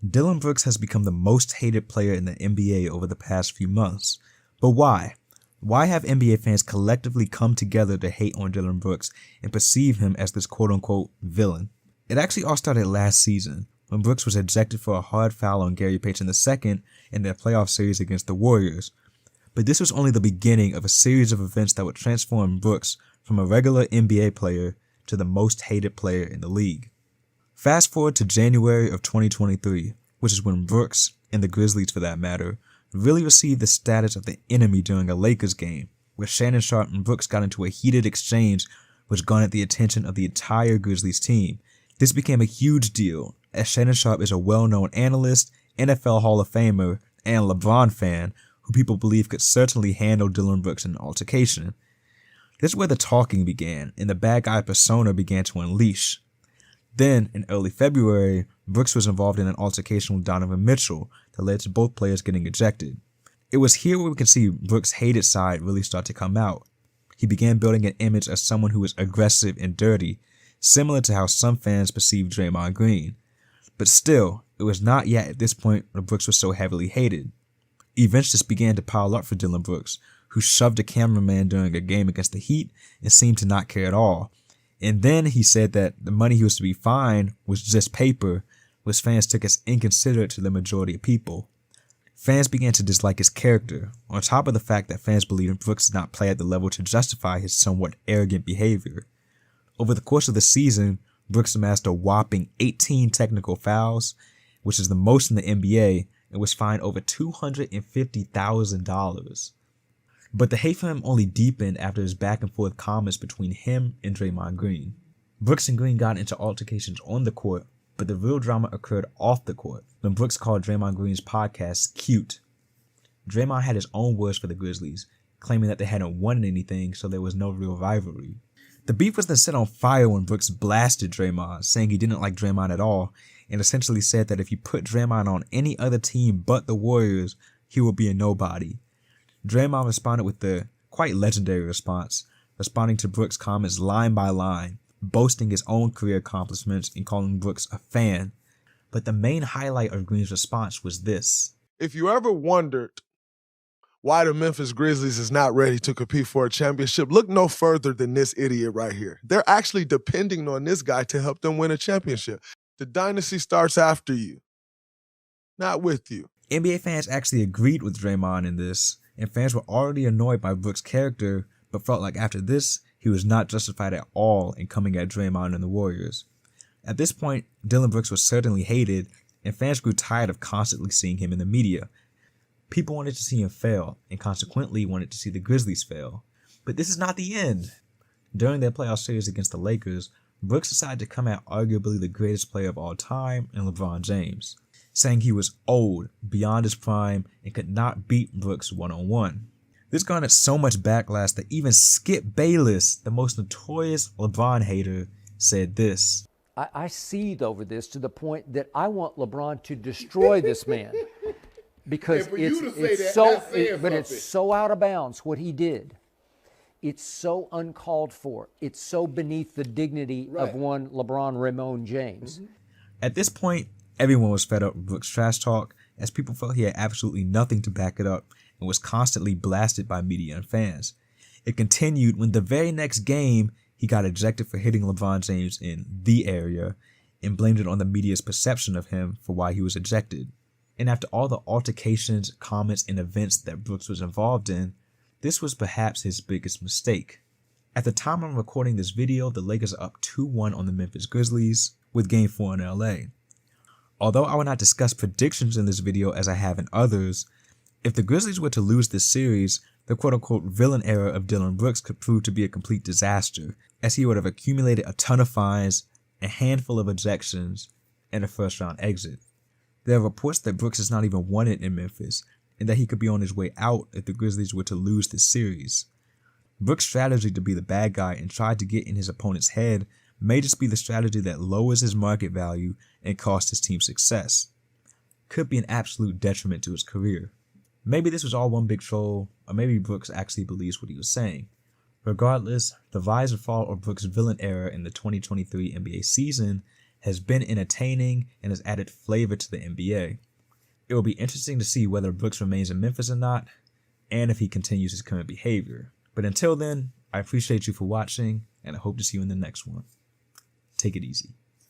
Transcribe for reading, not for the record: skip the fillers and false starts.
Dillon Brooks has become the most hated player in the NBA over the past few months. But why? Why have NBA fans collectively come together to hate on Dillon Brooks and perceive him as this quote-unquote villain? It actually all started last season, when Brooks was ejected for a hard foul on Gary Payton II in their playoff series against the Warriors. But this was only the beginning of a series of events that would transform Brooks from a regular NBA player to the most hated player in the league. Fast forward to January of 2023, which is when Brooks, and the Grizzlies for that matter, really received the status of the enemy during a Lakers game, where Shannon Sharpe and Brooks got into a heated exchange which garnered the attention of the entire Grizzlies team. This became a huge deal, as Shannon Sharpe is a well-known analyst, NFL Hall of Famer, and LeBron fan who people believe could certainly handle Dillon Brooks in an altercation. This is where the talking began, and the bad guy persona began to unleash. Then, in early February, Brooks was involved in an altercation with Donovan Mitchell that led to both players getting ejected. It was here where we can see Brooks' hated side really start to come out. He began building an image as someone who was aggressive and dirty, similar to how some fans perceived Draymond Green. But still, it was not yet at this point when Brooks was so heavily hated. Events just began to pile up for Dillon Brooks, who shoved a cameraman during a game against the Heat and seemed to not care at all. And then he said that the money he was to be fined was just paper, which fans took as inconsiderate to the majority of people. Fans began to dislike his character, on top of the fact that fans believed Brooks did not play at the level to justify his somewhat arrogant behavior. Over the course of the season, Brooks amassed a whopping 18 technical fouls, which is the most in the NBA, and was fined over $250,000. But the hate for him only deepened after his back and forth comments between him and Draymond Green. Brooks and Green got into altercations on the court, but the real drama occurred off the court when Brooks called Draymond Green's podcast cute. Draymond had his own words for the Grizzlies, claiming that they hadn't won anything, so there was no real rivalry. The beef was then set on fire when Brooks blasted Draymond, saying he didn't like Draymond at all, and essentially said that if you put Draymond on any other team but the Warriors, he would be a nobody. Draymond responded with the quite legendary response, responding to Brooks' comments line by line, boasting his own career accomplishments and calling Brooks a fan. But the main highlight of Green's response was this. If you ever wondered why the Memphis Grizzlies is not ready to compete for a championship, look no further than this idiot right here. They're actually depending on this guy to help them win a championship. The dynasty starts after you, not with you. NBA fans actually agreed with Draymond in this, and fans were already annoyed by Brooks' character, but felt like after this, he was not justified at all in coming at Draymond and the Warriors. At this point, Dillon Brooks was certainly hated, and fans grew tired of constantly seeing him in the media. People wanted to see him fail, and consequently wanted to see the Grizzlies fail. But this is not the end. During their playoff series against the Lakers, Brooks decided to come at arguably the greatest player of all time in LeBron James, saying he was old, beyond his prime, and could not beat Brooks one-on-one. This garnered so much backlash that even Skip Bayless, the most notorious LeBron hater, said this. I seethe over this to the point that I want LeBron to destroy this man. Because it's so out of bounds what he did. It's so uncalled for. It's so beneath the dignity of one LeBron Ramon James. Mm-hmm. At this point, everyone was fed up with Brooks' trash talk, as people felt he had absolutely nothing to back it up and was constantly blasted by media and fans. It continued when the very next game, he got ejected for hitting LeBron James in the area and blamed it on the media's perception of him for why he was ejected. And after all the altercations, comments, and events that Brooks was involved in, this was perhaps his biggest mistake. At the time I'm recording this video, the Lakers are up 2-1 on the Memphis Grizzlies, with Game 4 in LA. Although I will not discuss predictions in this video as I have in others, if the Grizzlies were to lose this series, the quote-unquote villain era of Dillon Brooks could prove to be a complete disaster, as he would have accumulated a ton of fines, a handful of ejections, and a first-round exit. There are reports that Brooks is not even wanted in Memphis, and that he could be on his way out if the Grizzlies were to lose this series. Brooks' strategy to be the bad guy and try to get in his opponent's head may just be the strategy that lowers his market value and costs his team success. Could be an absolute detriment to his career. Maybe this was all one big troll, or maybe Brooks actually believes what he was saying. Regardless, the rise and fall of Brooks' villain era in the 2023 NBA season has been entertaining and has added flavor to the NBA. It will be interesting to see whether Brooks remains in Memphis or not, and if he continues his current behavior. But until then, I appreciate you for watching, and I hope to see you in the next one. Take it easy.